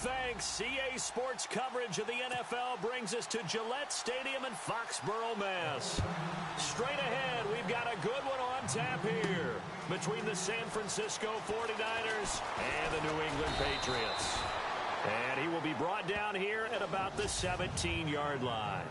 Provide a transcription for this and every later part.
thanks. CA Sports coverage of the NFL brings us to Gillette Stadium in Foxborough, Mass. Straight ahead, we've got a good one on tap here between the San Francisco 49ers and the New England Patriots. And he will be brought down here at about the 17-yard line.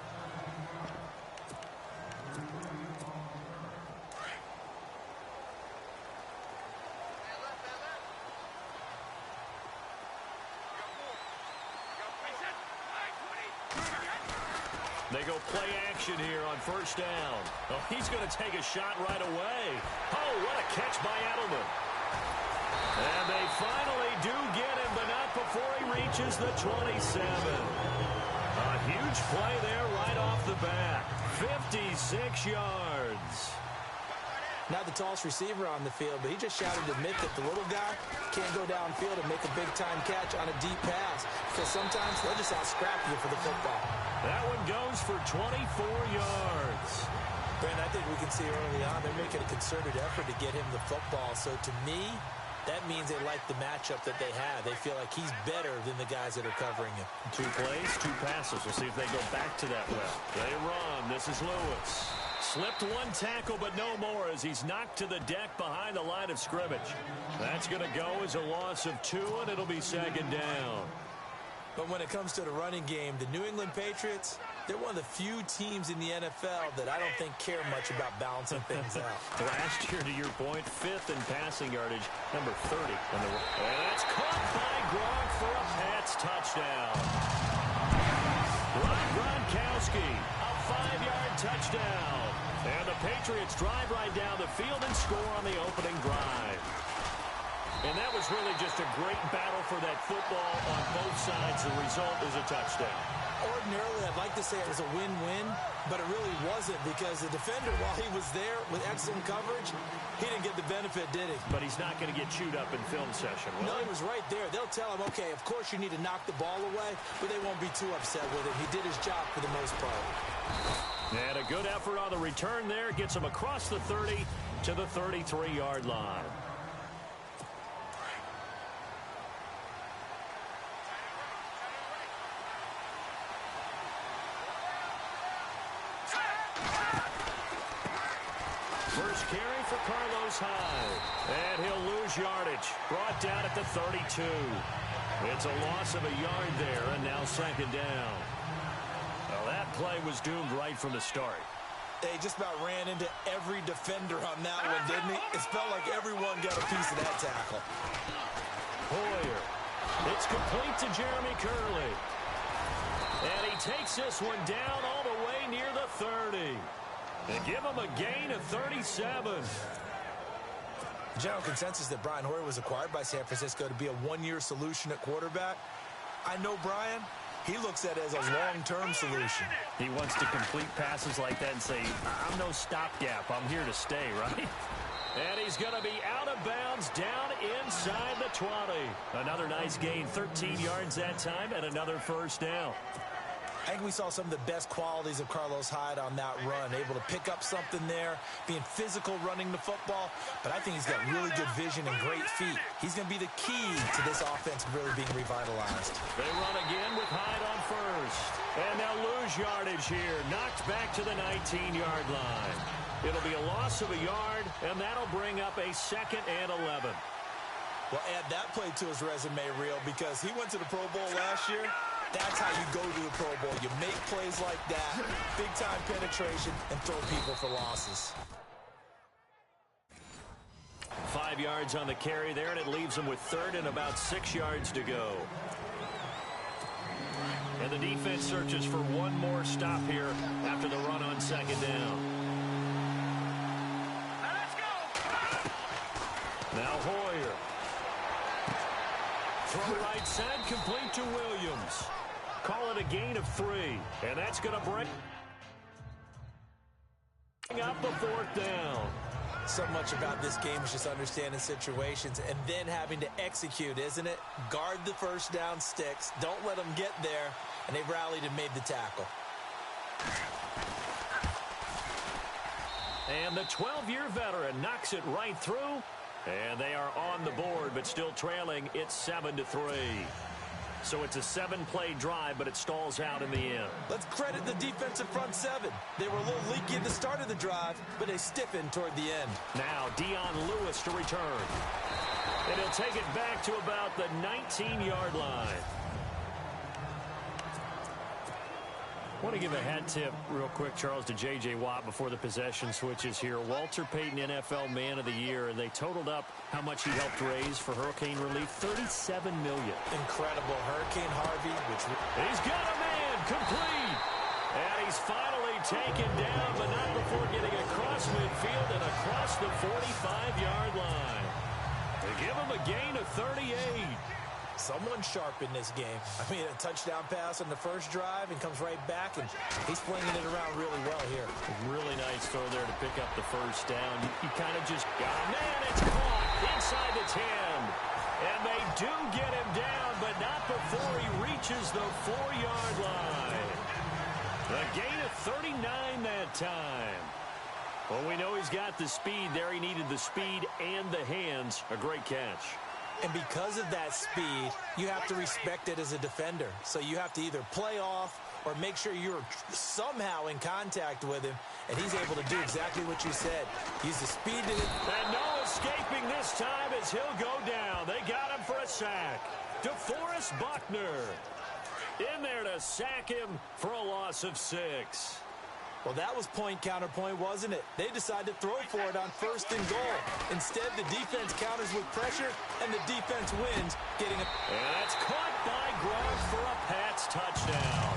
They go play action here on first down. Oh, he's going to take a shot right away. Oh, what a catch by Edelman. And they finally do get him, but not before he reaches the 27. A huge play there right off the bat. 56 yards. Not the tallest receiver on the field, but he just shouted to admit that the little guy can't go downfield and make a big-time catch on a deep pass, because sometimes they'll just out-scrap you for the football. That one goes for 24 yards. Brandon, I think we can see early on they're making a concerted effort to get him the football. So to me, that means they like the matchup that they have. They feel like he's better than the guys that are covering him. 2 plays, 2 passes. We'll see if they go back to that well. They run. This is Lewis. Slipped 1 tackle, but no more as he's knocked to the deck behind the line of scrimmage. That's going to go as a loss of 2, and it'll be second down. But when it comes to the running game, the New England Patriots, they're one of the few teams in the NFL that I don't think care much about balancing things out. Last year, to your point, 5th in passing yardage, number 30. And that's caught by Gronk for a Pats touchdown. Gronkowski, a 5-yard touchdown. And the Patriots drive right down the field and score on the opening drive. And that was really just a great battle for that football on both sides. The result is a touchdown. Ordinarily, I'd like to say it was a win-win, but it really wasn't because the defender, while he was there with excellent coverage, he didn't get the benefit, did he? But he's not going to get chewed up in film session, will No, he? he was right there. They'll tell him, okay, of course you need to knock the ball away, but they won't be too upset with him. He did his job for the most part. And a good effort on the return there gets him across the 30 to the 33-yard line. First carry for Carlos Hyde. And he'll lose yardage. Brought down at the 32. It's a loss of a yard there, and now second down. Well, that play was doomed right from the start. They just about ran into every defender on that one, didn't he? It felt like everyone got a piece of that tackle. Hoyer. It's complete to Jeremy Curley. And he takes this one down all the way near the 30. They give him a gain of 37. The general consensus that Brian Hoyer was acquired by San Francisco to be a one-year solution at quarterback. I know Brian. He looks at it as a long-term solution. He wants to complete passes like that and say, I'm no stopgap. I'm here to stay, right? And he's going to be out of bounds down inside the 20. Another nice gain, 13 yards that time, and another first down. I think we saw some of the best qualities of Carlos Hyde on that run. Able to pick up something there, being physical running the football. But I think he's got really good vision and great feet. He's going to be the key to this offense really being revitalized. They run again with Hyde on first. And they'll lose yardage here. Knocked back to the 19-yard line. It'll be a loss of a yard, and that'll bring up a 2nd and 11. Well, add that play to his resume reel because he went to the Pro Bowl last year. That's how you go to the Pro Bowl. You make plays like that, big-time penetration, and throw people for losses. 5 yards on the carry there, and it leaves them with 3rd and about 6 yards to go. And the defense searches for one more stop here after the run on 2nd down. Let's go! Now Hoyer. Throw right side, complete to Williams. Call it a gain of 3. And that's going to bring up the 4th down. So much about this game is just understanding situations and then having to execute, isn't it? Guard the first down sticks. Don't let them get there. And they rallied and made the tackle. And the 12-year veteran knocks it right through. And they are on the board, but still trailing. It's 7-3. So it's a 7-play drive, but it stalls out in the end. Let's credit the defensive front seven. They were a little leaky at the start of the drive, but they stiffened toward the end. Now Dion Lewis to return. And he'll take it back to about the 19-yard line. I want to give a hat tip real quick, Charles, to J.J. Watt before the possession switches here. Walter Payton, NFL Man of the Year, and they totaled up how much he helped raise for hurricane relief, $37 million. Incredible. Hurricane Harvey. He's got a man complete. And he's finally taken down, but not before getting across midfield and across the 45-yard line. They give him a gain of 38. Someone sharp in this game. I mean, a touchdown pass on the first drive and comes right back, and he's flinging it around really well here. Really nice throw there to pick up the first down. You kind of just got him. Man, it's caught inside the 10. And they do get him down, but not before he reaches the 4-yard line. A gain of 39 that time. Well, we know he's got the speed there. He needed the speed and the hands. A great catch. And because of that speed, you have to respect it as a defender. So you have to either play off or make sure you're somehow in contact with him, and he's able to do exactly what you said. Use the speed to... And no escaping this time as he'll go down. They got him for a sack. DeForest Buckner in there to sack him for a loss of 6. Well, that was point counterpoint, wasn't it? They decided to throw for it on 1st and goal. Instead, the defense counters with pressure, and the defense wins, getting a... And that's caught by Gronk for a Pats touchdown.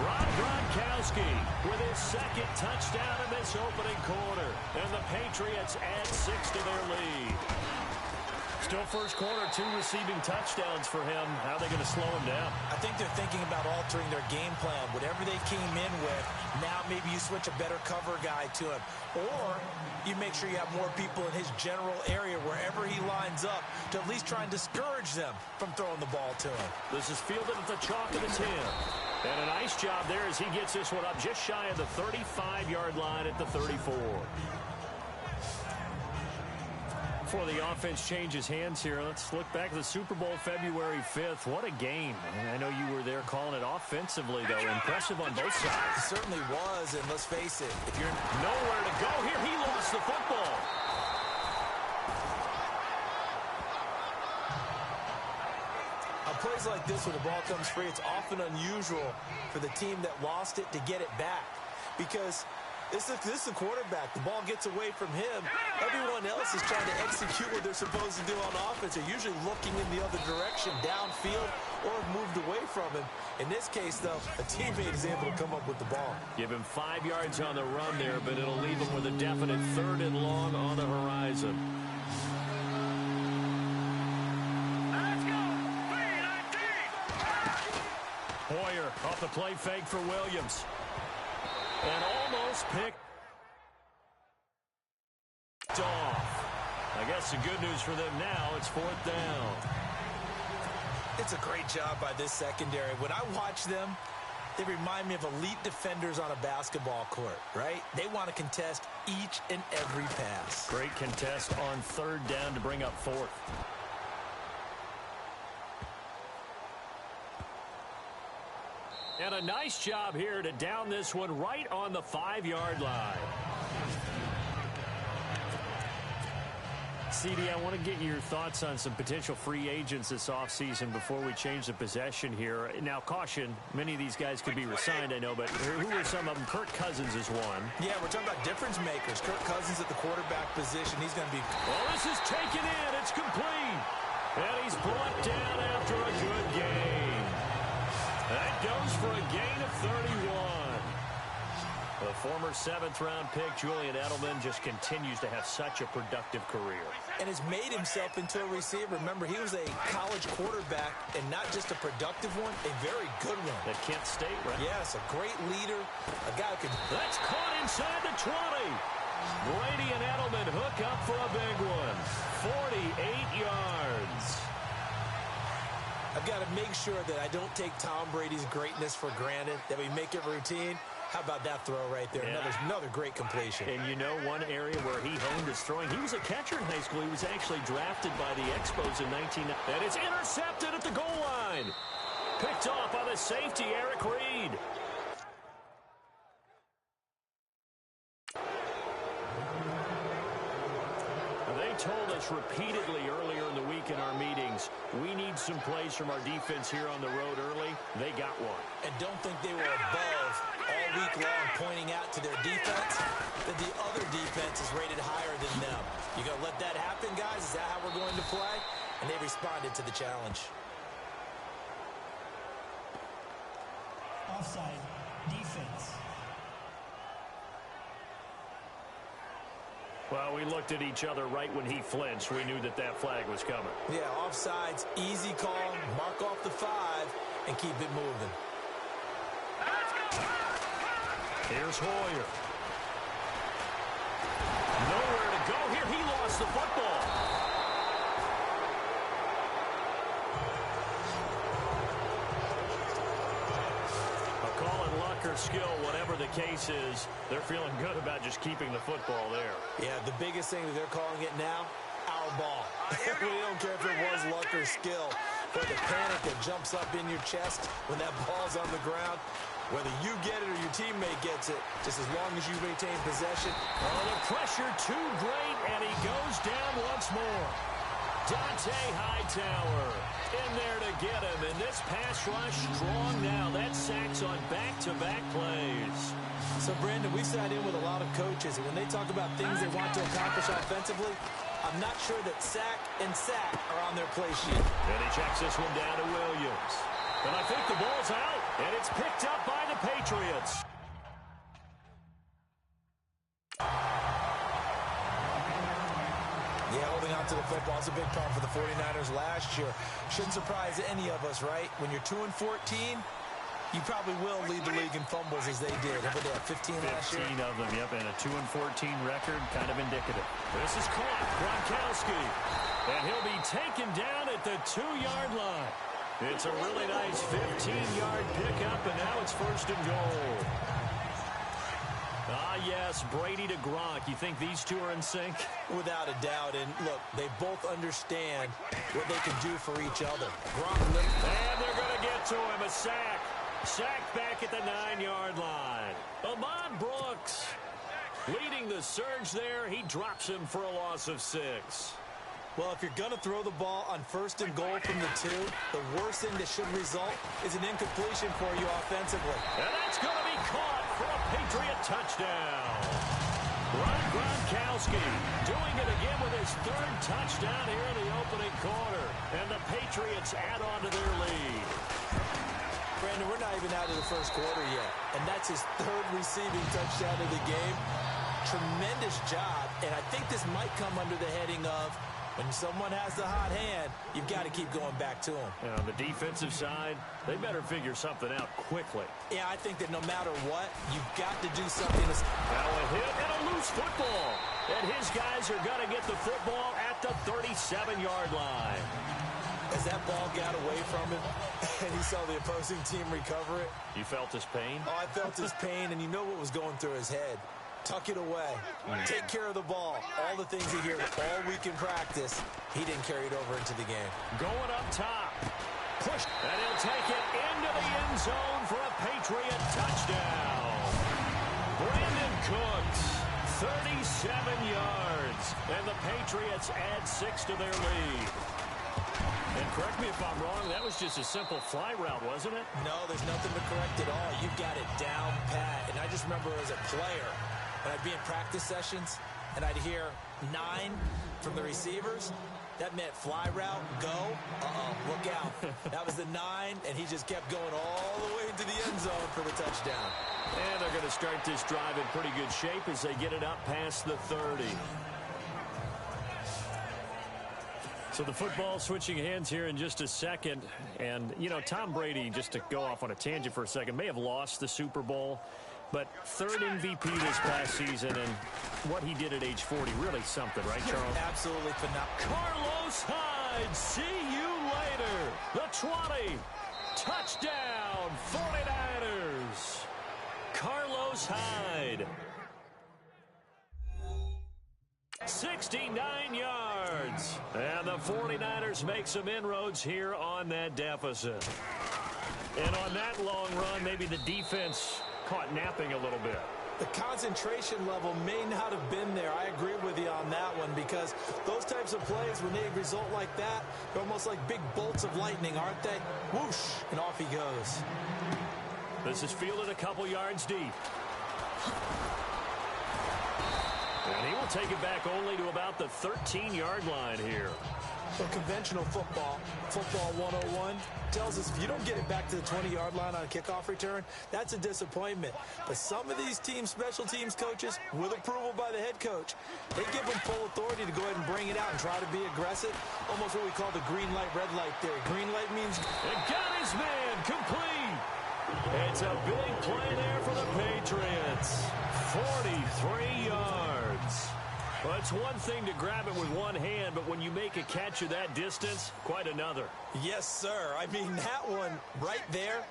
Rob Gronkowski with his 2nd touchdown in this opening quarter. And the Patriots add 6 to their lead. Still first quarter, 2 receiving touchdowns for him. How are they going to slow him down? I think they're thinking about altering their game plan. Whatever they came in with, now maybe you switch a better cover guy to him. Or you make sure you have more people in his general area wherever he lines up to at least try and discourage them from throwing the ball to him. This is fielded at the chalk of the 10. And a nice job there as he gets this one up just shy of the 35-yard line at the 34. Before the offense changes hands here, let's look back at the Super Bowl February 5th. What a game. I know you were there calling it offensively, though. Impressive on both sides. It certainly was, and let's face it, if you're nowhere to go here, he lost the football. On plays like this where the ball comes free, it's often unusual for the team that lost it to get it back because this is a quarterback. The ball gets away from him. Everyone else is trying to execute what they're supposed to do on offense. They're usually looking in the other direction, downfield, or have moved away from him. In this case, though, a teammate is able to come up with the ball. Give him 5 yards on the run there, but it'll leave him with a definite 3rd and long on the horizon. Let's go. Hoyer off the play fake for Williams. And almost picked off. I guess the good news for them now, it's 4th down. It's a great job by this secondary. When I watch them, they remind me of elite defenders on a basketball court, right? They want to contest each and every pass. Great contest on 3rd down to bring up 4th. And a nice job here to down this one right on the 5-yard line. CD, I want to get your thoughts on some potential free agents this offseason before we change the possession here. Now, caution, many of these guys could be re-signed, I know, but who are some of them? Kirk Cousins is one. Yeah, we're talking about difference makers. Kirk Cousins at the quarterback position. He's going to be... Well, this is taken in. It's complete. And he's brought down after a good gain. That goes for a gain of 31. The former 7th-round pick, Julian Edelman, just continues to have such a productive career. And has made himself into a receiver. Remember, he was a college quarterback, and not just a productive one, a very good one. At Kent State, right? Yes, a great leader, a guy who could... That's caught inside the 20. Brady and Edelman hook up for a big one. 48 yards. I've got to make sure that I don't take Tom Brady's greatness for granted, that we make it routine. How about that throw right there? Yeah. Another great completion. And you know one area where he honed his throwing? He was a catcher in high school. He was actually drafted by the Expos in 1990. And it's intercepted at the goal line. Picked off by the safety, Eric Reed. They told us repeatedly earlier in the week in our meetings, we need some plays from our defense here on the road early. They got one. And don't think they were above all week long pointing out to their defense that the other defense is rated higher than them. You going to let that happen, guys? Is that how we're going to play? And they responded to the challenge. Offside, defense. Well, we looked at each other right when he flinched. We knew that that flag was coming. Yeah, offsides, easy call, mark off the 5, and keep it moving. Here's Hoyer. Nowhere to go here. He lost the football. A call in luck or skill, whatever the case is, they're feeling good about just keeping the football there. Yeah, the biggest thing that they're calling it now, our ball. We don't care if it was luck or skill, but the panic that jumps up in your chest when that ball's on the ground, whether you get it or your teammate gets it, just as long as you maintain possession. Oh, the pressure too great, and he goes down once more. Dante Hightower in there to get him, and this pass rush strong now. That sacks on back-to-back plays. So, Brandon, we sat in with a lot of coaches, and when they talk about things they want to accomplish offensively, I'm not sure that sack and sack are on their play sheet. And he checks this one down to Williams. And I think the ball's out, and it's picked up by the Patriots. Yeah, holding on to the football is a big problem for the 49ers last year. Shouldn't surprise any of us, right? When you're 2-14, you probably will lead the league in fumbles as they did. How about that, 15 last year? 15 of them, yep, and a 2-14 record, kind of indicative. This is caught, Gronkowski, and he'll be taken down at the 2-yard line. It's a really nice 15-yard pickup, and now it's 1st and goal. Ah, yes, Brady to Gronk. You think these two are in sync? Without a doubt. And, look, they both understand what they can do for each other. Gronk, and they're going to get to him. A sack. Sacked back at the 9-yard line. Ahmad Brooks leading the surge there. He drops him for a loss of 6. Well, if you're going to throw the ball on 1st and goal from the 2, the worst thing that should result is an incompletion for you offensively. And that's going to be caught for a Patriot touchdown. Gronkowski doing it again with his 3rd touchdown here in the opening quarter. And the Patriots add on to their lead. Brandon, we're not even out of the 1st quarter yet. And that's his 3rd receiving touchdown of the game. Tremendous job. And I think this might come under the heading of when someone has the hot hand, you've got to keep going back to them. On the defensive side, they better figure something out quickly. Yeah, I think that no matter what, you've got to do something. Now a hit and a loose football. And his guys are going to get the football at the 37-yard line. As that ball got away from him, and he saw the opposing team recover it. You felt his pain? Oh, I felt his pain, and you know what was going through his head. Tuck it away. Take care of the ball. All the things he heard all week in practice, he didn't carry it over into the game. Going up top. Push. And he'll take it into the end zone for a Patriot touchdown. Brandon Cooks, 37 yards. And the Patriots add 6 to their lead. And correct me if I'm wrong, that was just a simple fly route, wasn't it? No, there's nothing to correct at all. You've got it down pat. And I just remember as a player, when I'd be in practice sessions and I'd hear 9 from the receivers, that meant fly route, go, look out. That was the 9, and he just kept going all the way into the end zone for the touchdown. And they're going to start this drive in pretty good shape as they get it up past the 30. So the football switching hands here in just a second. And, you know, Tom Brady, just to go off on a tangent for a second, may have lost the Super Bowl, but 3rd MVP this past season, and what he did at age 40, really something, right, Charles? Absolutely phenomenal. Carlos Hyde, see you later. The 20, touchdown, 49ers. Carlos Carlos Hyde. 69 yards. And the 49ers make some inroads here on that deficit. And on that long run, maybe the defense caught napping a little bit. The concentration level may not have been there. I agree with you on that one, because those types of plays, when they result like that, they're almost like big bolts of lightning, aren't they? Whoosh, and off he goes. This is fielded a couple yards deep. And he will take it back only to about the 13-yard line here. So conventional football 101, tells us if you don't get it back to the 20-yard line on a kickoff return, that's a disappointment. But some of these special teams coaches, with approval by the head coach, they give them full authority to go ahead and bring it out and try to be aggressive. Almost what we call the green light, red light theory. Green light means... It got his man complete. It's a big play there for the Patriots. 43 yards. Well, it's one thing to grab it with one hand, but when you make a catch of that distance, quite another. Yes, sir. I mean, that one right there,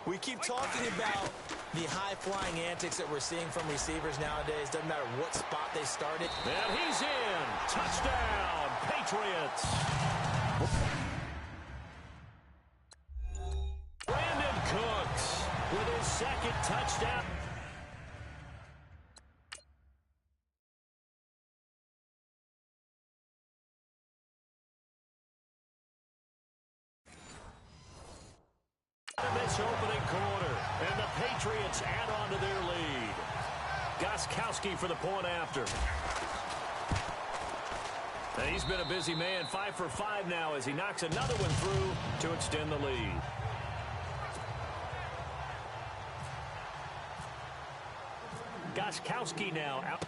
we keep talking about the high-flying antics that we're seeing from receivers nowadays. Doesn't matter what spot they started. And he's in. Touchdown, Patriots. Brandon Cooks with his second touchdown. In this opening quarter, and the Patriots add on to their lead. Gostkowski for the point after. And he's been a busy man, 5 for 5 now as he knocks another one through to extend the lead. Gostkowski now out.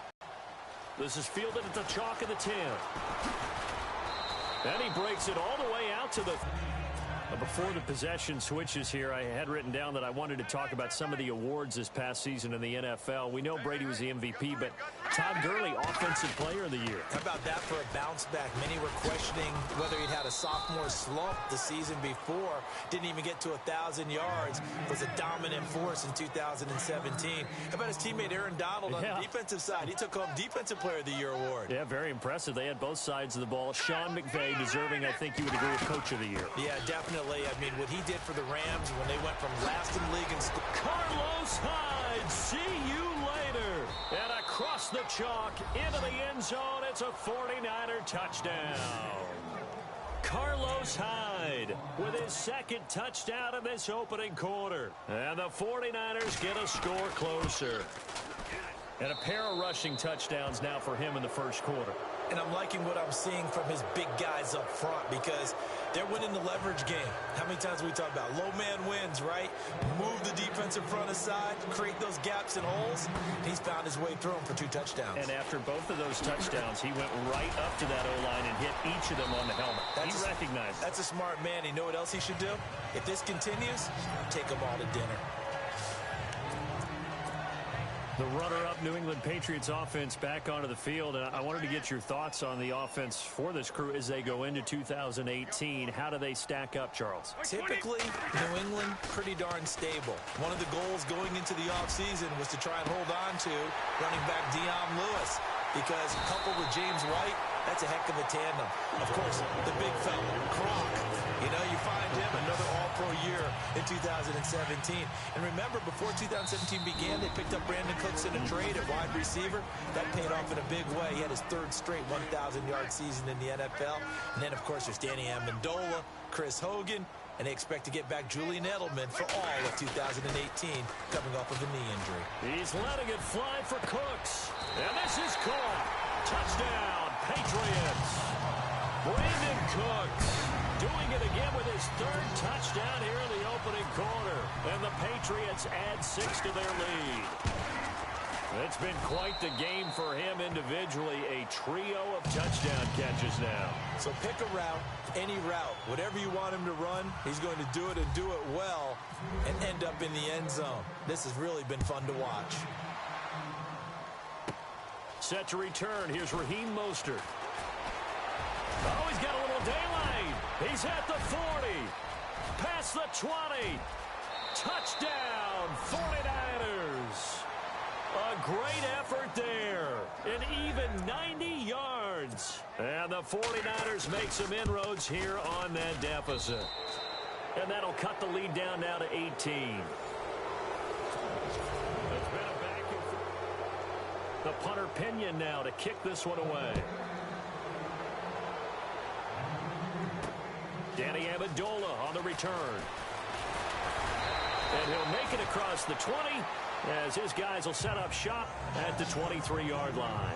This is fielded at the chalk of the 10. And he breaks it all the way out to the... Before the possession switches here, I had written down that I wanted to talk about some of the awards this past season in the NFL. We know Brady was the MVP, but Todd Gurley, Offensive Player of the Year. How about that for a bounce back? Many were questioning whether he'd had a sophomore slump the season before. Didn't even get to 1,000 yards. Was a dominant force in 2017. How about his teammate Aaron Donald on the defensive side? He took home Defensive Player of the Year award. Yeah, very impressive. They had both sides of the ball. Sean McVay deserving, I think you would agree, of Coach of the Year. Yeah, definitely. I mean, what he did for the Rams when they went from last in the league in school. Carlos Hyde, see you later. And across the chalk, into the end zone, it's a 49er touchdown. Carlos Hyde with his second touchdown in this opening quarter. And the 49ers get a score closer. And a pair of rushing touchdowns now for him in the first quarter. And I'm liking what I'm seeing from his big guys up front, because they're winning the leverage game. How many times we talk about low man wins, right? Move the defensive front aside, create those gaps and holes. He's found his way through them for 2 touchdowns. And after both of those touchdowns, he went right up to that O-line and hit each of them on the helmet. He recognized. That's a smart man. You know what else he should do? If this continues, take them all to dinner. The runner-up New England Patriots offense back onto the field. And I wanted to get your thoughts on the offense for this crew as they go into 2018. How do they stack up, Charles? Typically, New England, pretty darn stable. One of the goals going into the offseason was to try and hold on to running back Dion Lewis, because coupled with James White, that's a heck of a tandem. Of course, the big fella, Gronk. You know, you find him another all-pro year in 2017. And remember, before 2017 began, they picked up Brandon Cooks in a trade at wide receiver. That paid off in a big way. He had his 3rd straight 1,000-yard season in the NFL. And then, of course, there's Danny Amendola, Chris Hogan, and they expect to get back Julian Edelman for all of 2018, coming off of a knee injury. He's letting it fly for Cooks. And this is caught. Touchdown, Patriots. Brandon Cooks doing it again with his 3rd touchdown here in the opening quarter. And the Patriots add 6 to their lead. It's been quite the game for him individually. A trio of touchdown catches now. So pick a route, any route. Whatever you want him to run, he's going to do it and do it well and end up in the end zone. This has really been fun to watch. Set to return. Here's Raheem Mostert. Oh, he's got a little daylight. He's at the 40. Past the 20. Touchdown, 49ers. A great effort there. An even 90 yards. And the 49ers make some inroads here on that deficit. And that'll cut the lead down now to 18. It's been a back and forth. The punter Pinion now to kick this one away. Danny Amendola on the return. And he'll make it across the 20 as his guys will set up shop at the 23-yard line.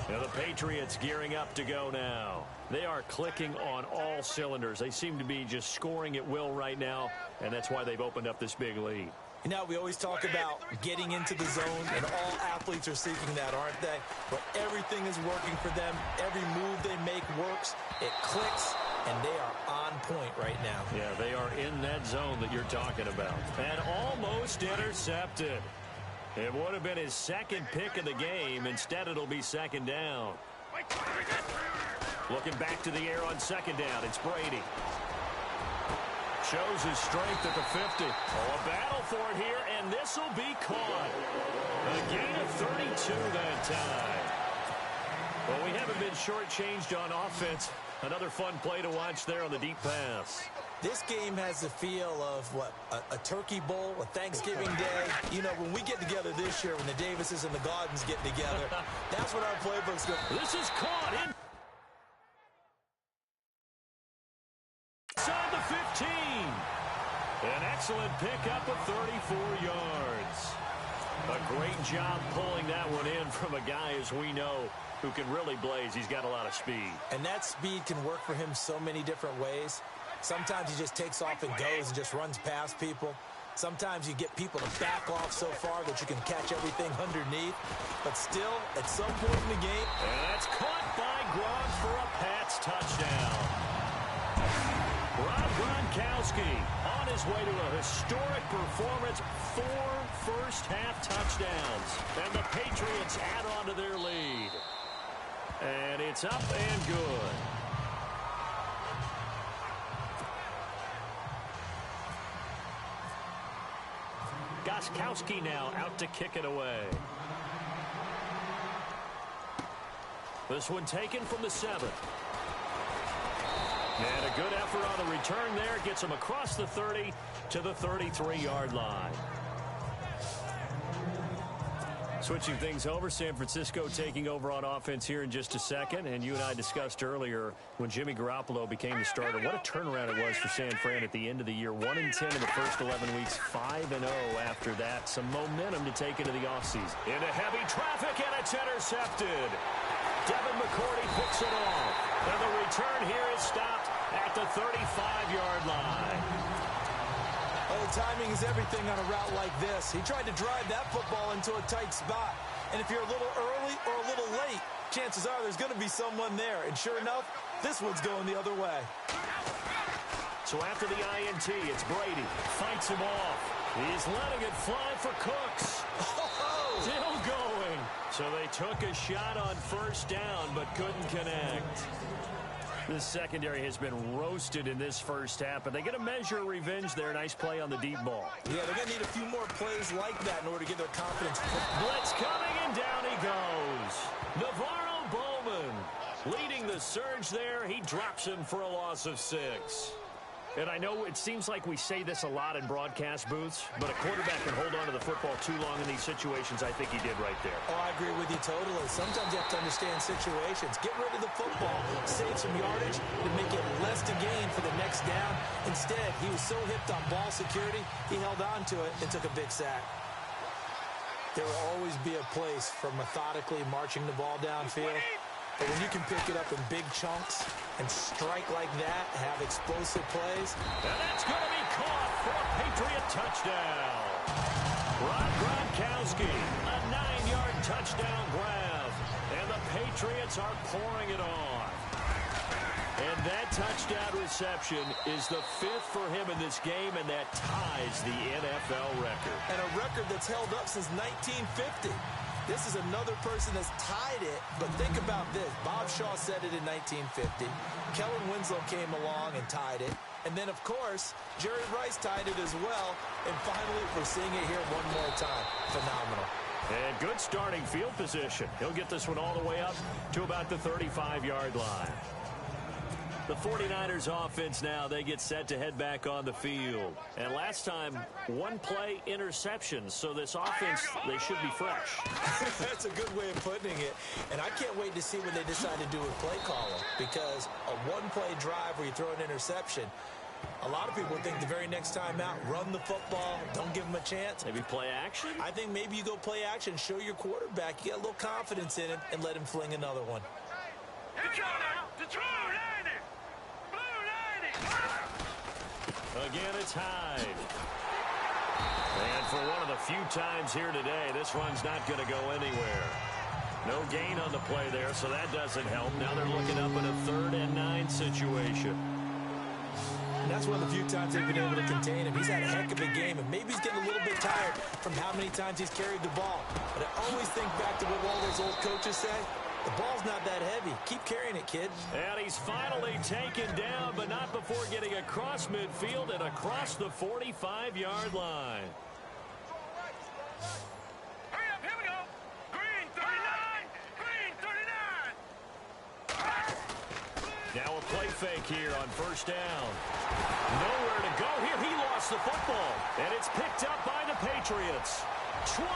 Now the Patriots gearing up to go now. They are clicking on all cylinders. They seem to be just scoring at will right now, and that's why they've opened up this big lead. You know, we always talk about getting into the zone, and all athletes are seeking that, aren't they? But everything is working for them. Every move they make works. It clicks, and they are on point right now. Yeah, they are in that zone that you're talking about. And almost intercepted. It would have been his second pick of the game. Instead, it'll be second down. Looking back to the air on second down. It's Brady. Shows his strength at the 50. Oh, a battle for it here, and this will be caught. A gain of 32 that time. Well, we haven't been shortchanged on offense. Another fun play to watch there on the deep pass. This game has the feel of, what, a turkey bowl, a Thanksgiving day. You know, when we get together this year, when the Davises and the Gardens get together, that's what our playbook's going. This is caught in. Inside the 15. An excellent pickup of 34 yards. A great job pulling that one in from a guy, as we know, who can really blaze. He's got a lot of speed. And that speed can work for him so many different ways. Sometimes he just takes off and goes and just runs past people. Sometimes you get people to back off so far that you can catch everything underneath. But still, at some point in the game... And that's caught by Gronk for a Pats touchdown. Rob Gronkowski on his way to a historic performance. 4 first-half touchdowns. And the Patriots add on to their lead. And it's up and good. Gronkowski now out to kick it away. This one taken from the 7. And a good effort on the return there. Gets him across the 30 to the 33-yard line. Switching things over, San Francisco taking over on offense here in just a second. And you and I discussed earlier when Jimmy Garoppolo became the starter, what a turnaround it was for San Fran at the end of the year. 1-10 in the first 11 weeks, 5-0 after that. Some momentum to take into the offseason. Into heavy traffic, and it's intercepted. Devin McCourty picks it off. And the return here is stopped at the 35-yard line. Oh, timing is everything on a route like this. He tried to drive that football into a tight spot. And if you're a little early or a little late, chances are there's going to be someone there. And sure enough, this one's going the other way. So after the INT, it's Brady. Fights him off. He's letting it fly for Cooks. Oh! Still going. So they took a shot on first down, but couldn't connect. This secondary has been roasted in this first half, but they get a measure of revenge there. Nice play on the deep ball. Yeah, they're going to need a few more plays like that in order to get their confidence. Blitz coming, and down he goes. Navarro Bowman leading the surge there. He drops him for a loss of 6. And I know it seems like we say this a lot in broadcast booths, but a quarterback can hold on to the football too long in these situations. I think he did right there. Oh, I agree with you totally. Sometimes you have to understand situations. Get rid of the football, save some yardage, and make it less to gain for the next down. Instead, he was so hipped on ball security, he held on to it and took a big sack. There will always be a place for methodically marching the ball downfield. But when you can pick it up in big chunks and strike like that, have explosive plays. And that's going to be caught for a Patriot touchdown. Rob Gronkowski, a 9-yard touchdown grab. And the Patriots are pouring it on. And that touchdown reception is the 5th for him in this game, and that ties the NFL record. And a record that's held up since 1950. This is another person that's tied it, but think about this. Bob Shaw said it in 1950. Kellen Winslow came along and tied it. And then, of course, Jerry Rice tied it as well. And finally, we're seeing it here one more time. Phenomenal. And good starting field position. He'll get this one all the way up to about the 35-yard line. The 49ers offense now, they get set to head back on the field. And last time, one play interceptions. So this offense, they should be fresh. That's a good way of putting it. And I can't wait to see what they decide to do with play calling. Because a one-play drive where you throw an interception, a lot of people think the very next time out, run the football, don't give them a chance. Maybe play action? I think maybe you go play action, show your quarterback, you get a little confidence in him, and let him fling another one. Again, it's Hyde. And for one of the few times here today, this run's not going to go anywhere. No gain on the play there, so that doesn't help. Now they're looking up in a 3rd and 9 situation. And that's one of the few times they've been able to contain him. He's had a heck of a game, and maybe he's getting a little bit tired from how many times he's carried the ball. But I always think back to what all those old coaches say. The ball's not that heavy. Keep carrying it, kid. And he's finally taken down, but not before getting across midfield and across the 45-yard line. Hurry up, here we go. Green 39, green 39. Now a play fake here on 1st down. Nowhere to go here. He lost the football, and it's picked up by the Patriots. 20,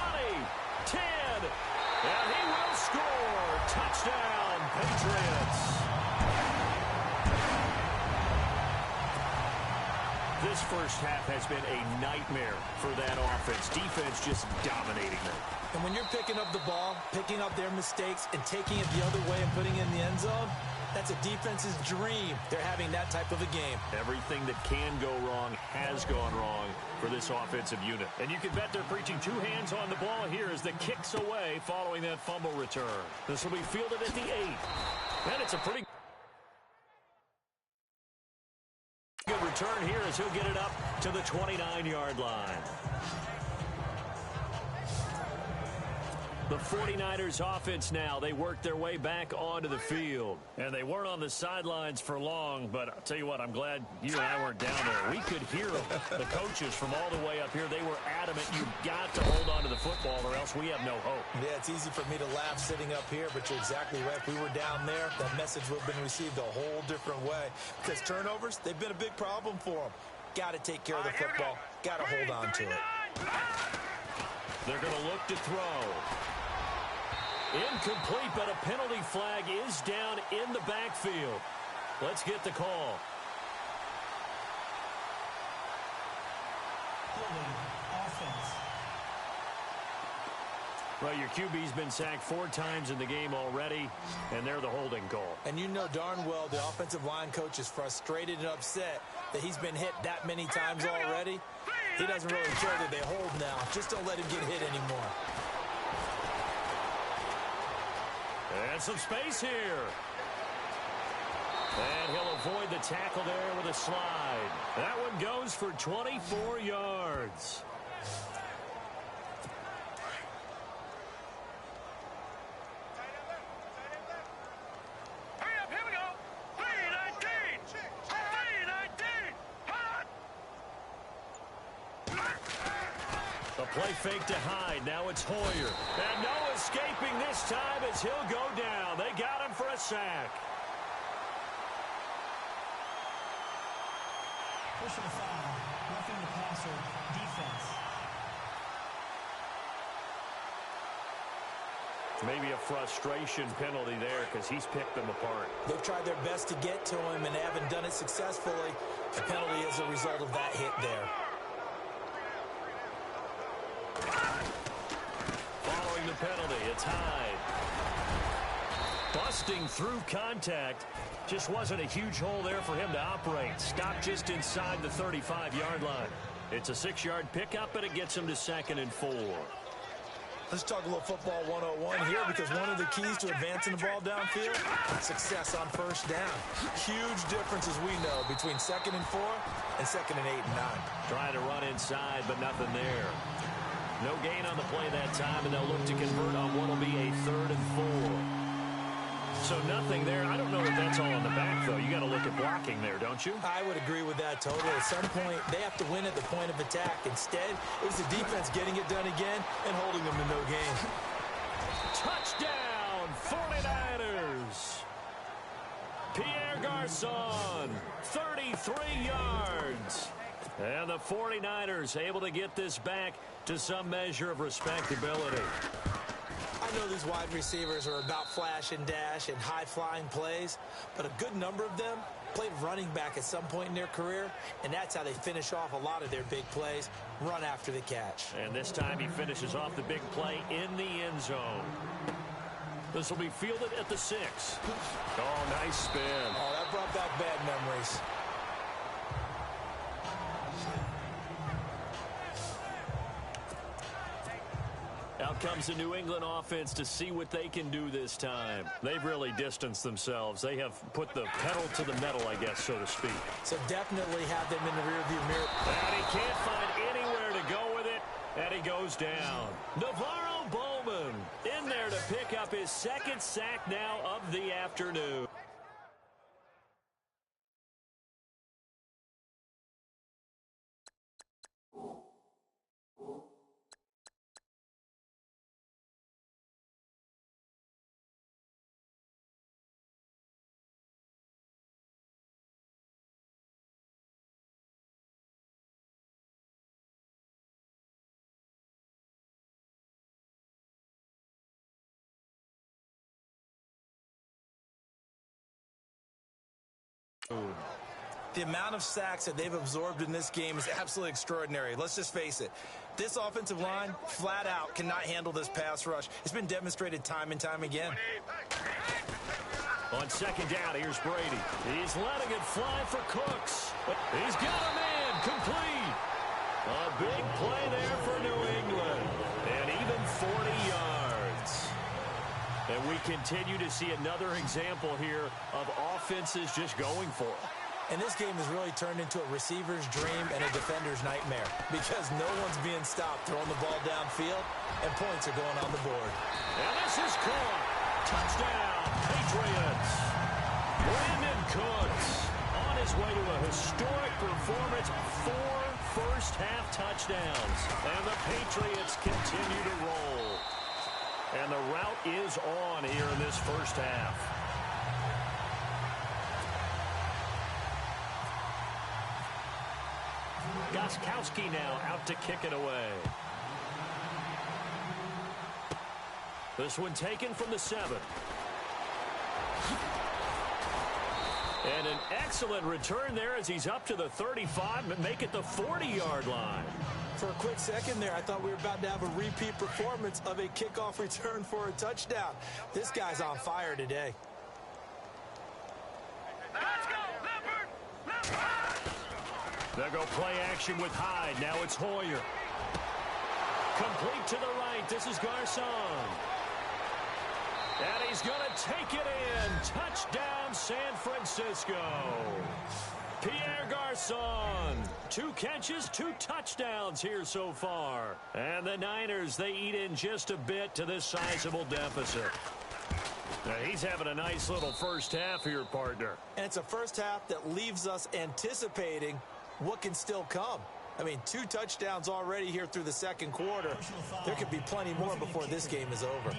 10, and he will score. Touchdown, Patriots. This first half has been a nightmare for that offense. Defense just dominating them. And when you're picking up the ball, picking up their mistakes, and taking it the other way and putting it in the end zone, that's a defense's dream. They're having that type of a game. Everything that can go wrong has gone wrong for this offensive unit. And you can bet they're preaching 2 hands on the ball here as the kick's away following that fumble return. This will be fielded at the 8. And it's a pretty good return here as he'll get it up to the 29-yard line. The 49ers offense now, they work their way back onto the field. And they weren't on the sidelines for long, but I'll tell you what, I'm glad you and I weren't down there. We could hear them. The coaches from all the way up here, they were adamant, you've got to hold on to the football or else we have no hope. Yeah, it's easy for me to laugh sitting up here, but you're exactly right. If we were down there, that message would have been received a whole different way. Because turnovers, they've been a big problem for them. Got to take care of the football. Got to hold on to it. They're going to look to throw. Incomplete, but a penalty flag is down in the backfield. Let's get the call. Offense. Well, your QB's been sacked 4 times in the game already, and they're the holding call. And you know darn well the offensive line coach is frustrated and upset that he's been hit that many times already. He doesn't really care that they hold now. Just don't let him get hit anymore. And some space here. And he'll avoid the tackle there with a slide. That one goes for 24 yards. Hurry up, here we go. 319, 319. A play fake to Hyde. Now it's Hoyer. And no escaping this time as he'll go down. They got him for a sack. Personal foul. Roughing the passer. Defense. Maybe a frustration penalty there because he's picked them apart. They've tried their best to get to him and they haven't done it successfully. The penalty is a result of that hit there. Following the penalty, it's Hyde. Busting through contact. Just wasn't a huge hole there for him to operate. Stopped just inside the 35-yard line. It's a 6-yard pickup, and it gets him to 2nd and 4. Let's talk a little football 101 here because one of the keys to advancing the ball downfield, success on 1st down. Huge difference, as we know, between 2nd and 4 and 2nd and 8 and 9. Trying to run inside, but nothing there. No gain on the play that time, and they'll look to convert on what will be a 3rd and 4. So nothing there. I don't know that that's all in the back, though. You got to look at blocking there, don't you? I would agree with that totally. At some point, they have to win at the point of attack. Instead, it was the defense getting it done again and holding them to no gain. Touchdown, 49ers. Pierre Garçon, 33 yards. And the 49ers able to get this back to some measure of respectability. I know these wide receivers are about flash and dash and high-flying plays, but a good number of them played running back at some point in their career, and that's how they finish off a lot of their big plays, run after the catch. And this time he finishes off the big play in the end zone. This will be fielded at the 6. Oh, nice spin. Oh, that brought back bad memories. Out comes the New England offense to see what they can do this time. They've really distanced themselves. They have put the pedal to the metal, I guess, so to speak. So definitely have them in the rearview mirror. And he can't find anywhere to go with it, and he goes down. Navarro Bowman in there to pick up his second sack now of the afternoon. The amount of sacks that they've absorbed in this game is absolutely extraordinary. Let's just face it. This offensive line, flat out, cannot handle this pass rush. It's been demonstrated time and time again. On second down, here's Brady. He's letting it fly for Cooks. He's got a man complete. A big play there for New England. And even 40 yards. And we continue to see another example here of offenses just going for it. And this game has really turned into a receiver's dream and a defender's nightmare because no one's being stopped throwing the ball downfield, and points are going on the board. And this is caught. Touchdown, Patriots. Brandon Cooks on his way to a historic performance, 4 first-half touchdowns. And the Patriots continue to roll. And the route is on here in this first half. Gostkowski now out to kick it away. This one taken from the 7. And an excellent return there as he's up to the 35 and make it the 40-yard line. For a quick second there, I thought we were about to have a repeat performance of a kickoff return for a touchdown. This guy's on fire today. Let's go, Leopard! They'll go play action with Hyde. Now it's Hoyer. Complete to the right. This is Garçon. And he's going to take it in. Touchdown, San Francisco. Pierre Garçon. 2 catches, 2 touchdowns here so far. And the Niners, they eat in just a bit to this sizable deficit. Now he's having a nice little first half here, partner. And it's a first half that leaves us anticipating what can still come. I mean, 2 touchdowns already here through the second quarter. There could be plenty more before this game is over.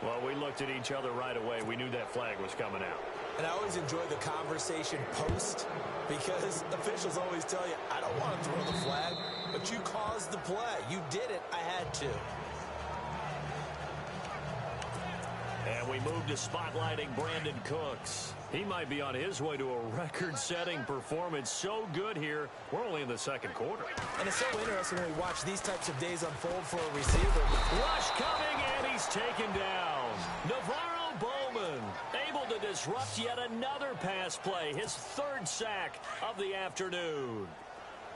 Well, we looked at each other right away. We knew that flag was coming out. And I always enjoy the conversation post because officials always tell you, I don't want to throw the flag, but you caused the play. You did it. I had to. And we move to spotlighting Brandon Cooks. He might be on his way to a record-setting performance. So good here. We're only in the second quarter. And it's so interesting when we watch these types of days unfold for a receiver. Rush coming, and he's taken down. Navarro Bowman able to disrupt yet another pass play. His 3rd sack of the afternoon.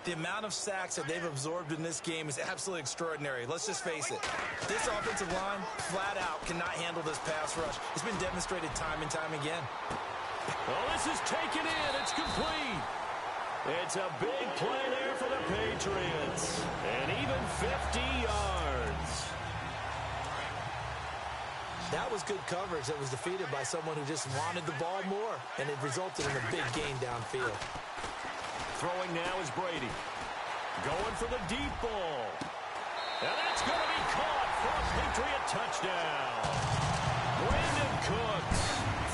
The amount of sacks that they've absorbed in this game is absolutely extraordinary. Let's just face it. This offensive line, flat out, cannot handle this pass rush. It's been demonstrated time and time again. Well, this is taken in. It's complete. It's a big play there for the Patriots. And even 50 yards. That was good coverage that was defeated by someone who just wanted the ball more, and it resulted in a big gain downfield. Throwing now is Brady. Going for the deep ball. And that's going to be caught for a Patriot touchdown. Brandon Cooks,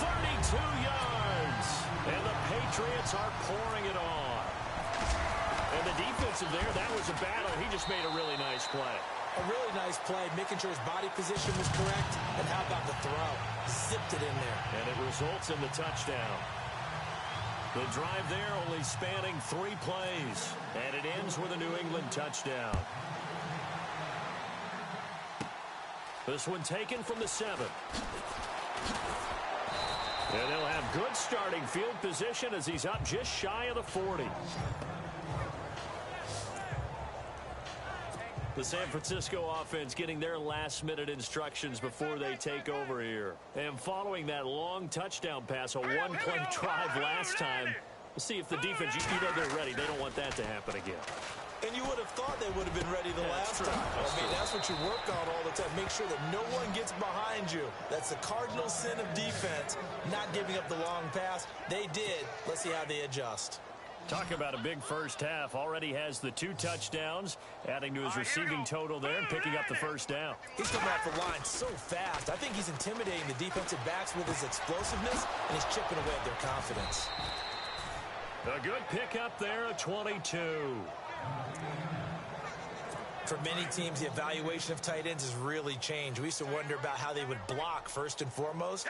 32 yards. And the Patriots are pouring it on. And the defensive there, that was a battle. He just made a really nice play. A really nice play, making sure his body position was correct. And how about the throw? Zipped it in there. And it results in the touchdown. The drive there only spanning 3 plays. And it ends with a New England touchdown. This one taken from the 7. And they'll have good starting field position as he's up just shy of the 40. The San Francisco offense getting their last-minute instructions before they take over here. And following that long touchdown pass, a one-play drive last time, we'll see if the defense, you know they're ready. They don't want that to happen again. And you would have thought they would have been ready the last time. That's what you work on all the time. Make sure that no one gets behind you. That's the cardinal sin of defense, not giving up the long pass. They did. Let's see how they adjust. Talk about a big first half. Already has the 2 touchdowns, adding to his receiving total there and picking up the first down. He's coming off the line so fast. I think he's intimidating the defensive backs with his explosiveness, and he's chipping away at their confidence. A good pickup there at 22. For many teams, the evaluation of tight ends has really changed. We used to wonder about how they would block first and foremost.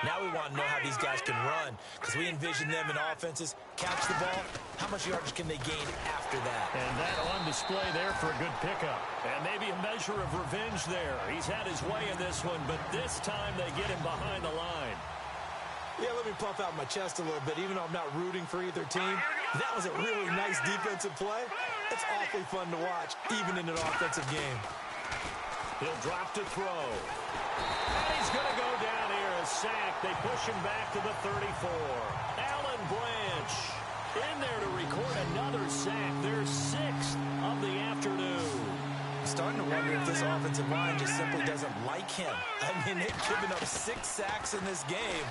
Now we want to know how these guys can run, because we envision them in offenses, catch the ball, how much yardage can they gain after that? And that on display there for a good pickup. And maybe a measure of revenge there. He's had his way in this one, but this time they get him behind the line. Yeah, let me puff out my chest a little bit, even though I'm not rooting for either team. That was a really nice defensive play. It's awfully fun to watch, even in an offensive game. He'll drop to throw. And he's going to go down here, a sack. They push him back to the 34. Alan Branch in there to record another sack. Their 6th of the afternoon. I'm starting to wonder if this offensive line just simply doesn't like him. I mean, they've given up 6 sacks in this game.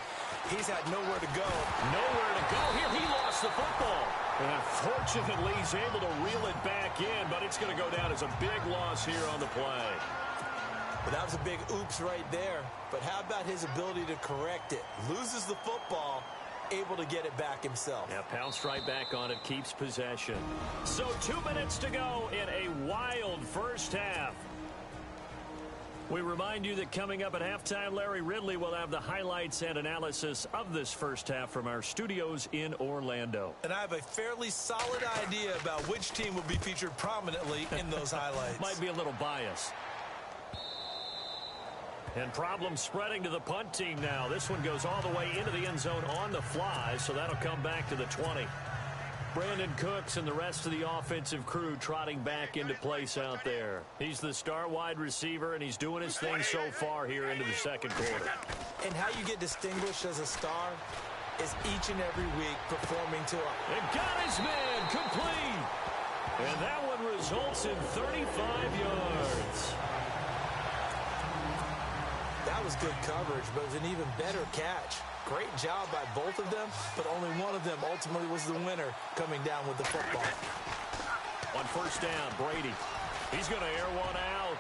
He's had nowhere to go. Nowhere to go. Here, he lost the football. And fortunately, he's able to reel it back in, but it's going to go down as a big loss here on the play. But that was a big oops right there. But how about his ability to correct it? Loses the football, able to get it back himself. Yeah, pounced right back on it, keeps possession. So 2 minutes to go in a wild first half. We remind you that coming up at halftime, Larry Ridley will have the highlights and analysis of this first half from our studios in Orlando. And I have a fairly solid idea about which team will be featured prominently in those highlights. Might be a little biased. And problems spreading to the punt team now. This one goes all the way into the end zone on the fly, so that'll come back to the 20. Brandon Cooks and the rest of the offensive crew trotting back into place out there. He's the star wide receiver, and he's doing his thing so far here into the second quarter. And how you get distinguished as a star is each and every week performing to a... And got his man complete. And that one results in 35 yards. That was good coverage, but it was an even better catch. Great job by both of them, but only one of them ultimately was the winner coming down with the football. On first down, Brady. He's going to air one out.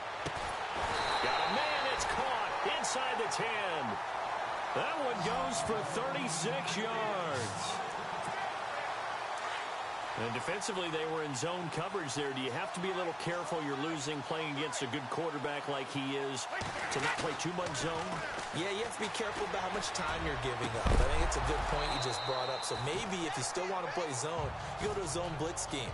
Got a man, it's caught inside the 10. That one goes for 36 yards. And defensively, they were in zone coverage there. Do you have to be a little careful? You're losing playing against a good quarterback like he is to not play too much zone? Yeah, you have to be careful about how much time you're giving up. I think it's a good point you just brought up. So maybe if you still want to play zone, you go to a zone blitz scheme.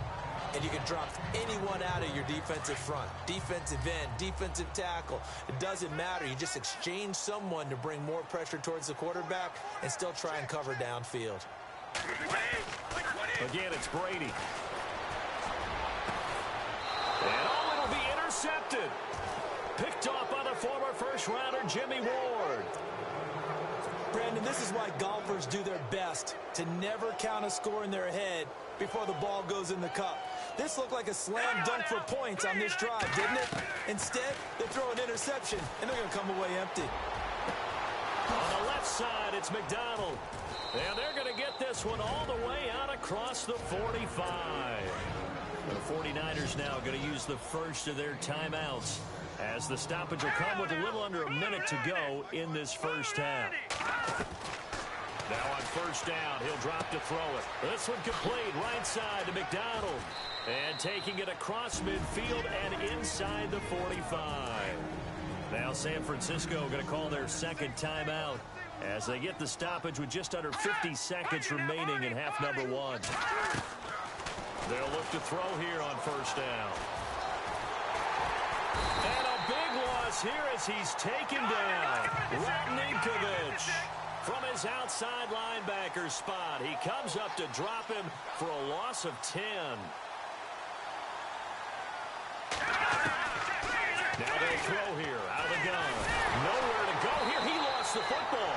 And you can drop anyone out of your defensive front. Defensive end, defensive tackle. It doesn't matter. You just exchange someone to bring more pressure towards the quarterback and still try and cover downfield. Again, it's Brady. And oh, it'll be intercepted. Picked off by the former first-rounder Jimmy Ward. Brandon, this is why golfers do their best to never count a score in their head before the ball goes in the cup. This looked like a slam dunk for points on this drive, didn't it? Instead, they throw an interception, and they're going to come away empty. On the left side, it's McDonald. And they're going to get this one all the way out across the 45. The 49ers now going to use the first of their timeouts, as the stoppage will come with a little under a minute to go in this first half. Now on first down, he'll drop to throw it. This one complete, right side to McDonald. And taking it across midfield and inside the 45. Now San Francisco going to call their second timeout as they get the stoppage with just under 50 seconds remaining in half number one. They'll look to throw here on first down. And a big loss here as he's taken down. Ratninkovich from his outside linebacker spot. He comes up to drop him for a loss of 10. Now they'll throw here out of the gun. Nowhere to go here. He lost the football.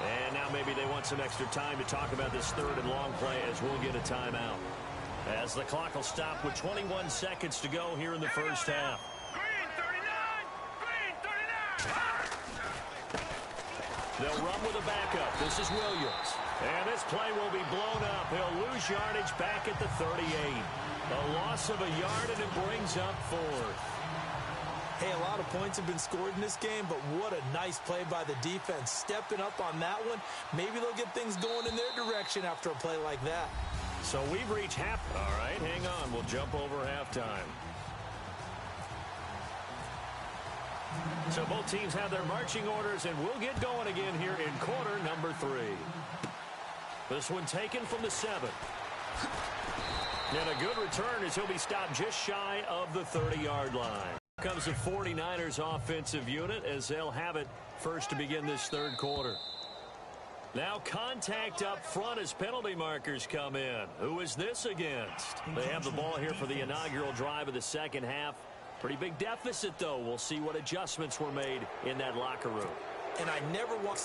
And now maybe they want some extra time to talk about this third and long play, as we'll get a timeout. As the clock will stop with 21 seconds to go here in the first half. They'll run with a backup. This is Williams. And this play will be blown up. He'll lose yardage back at the 38. A loss of a yard, and it brings up fourth. Hey, a lot of points have been scored in this game, but what a nice play by the defense. Stepping up on that one, maybe they'll get things going in their direction after a play like that. So we've reached half. All right, hang on. We'll jump over halftime. So both teams have their marching orders, and we'll get going again here in quarter number 3. This one taken from the 7. And a good return as he'll be stopped just shy of the 30-yard line. Here comes the 49ers offensive unit as they'll have it first to begin this third quarter. Now contact up front as penalty markers come in. Who is this against? They have the ball here for the inaugural drive of the second half. Pretty big deficit, though. We'll see what adjustments were made in that locker room. And I never want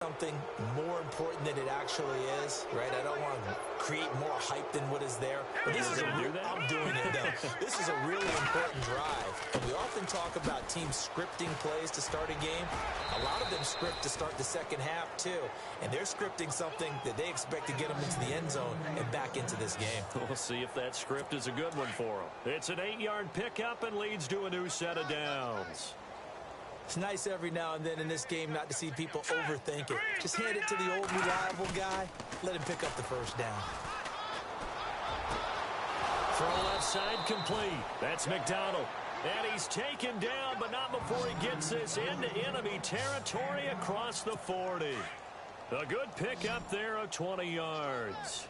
something more important than it actually is, right? I don't want to create more hype than what is there. But this is I'm doing it, though. This is a really important drive. And we often talk about teams scripting plays to start a game. A lot of them script to start the second half, too. And they're scripting something that they expect to get them into the end zone and back into this game. We'll see if that script is a good one for them. It's an 8-yard pickup and leads to a new set of downs. It's nice every now and then in this game not to see people overthink it. Just hand it to the old reliable guy. Let him pick up the first down. Throw left side complete. That's McDonald. And he's taken down, but not before he gets this into enemy territory across the 40. A good pickup there of 20 yards.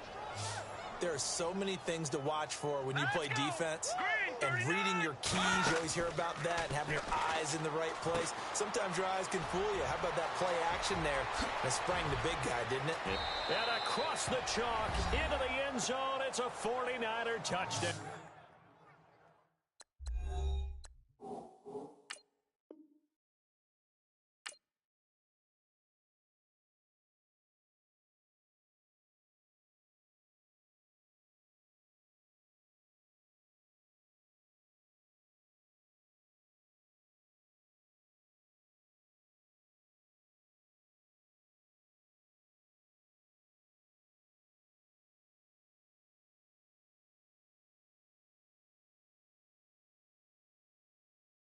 There are so many things to watch for when you play defense. And reading your keys, you always hear about that, and having your eyes in the right place. Sometimes your eyes can fool you. How about that play action there? That sprang the big guy, didn't it? And across the chalk, into the end zone, it's a 49er touchdown.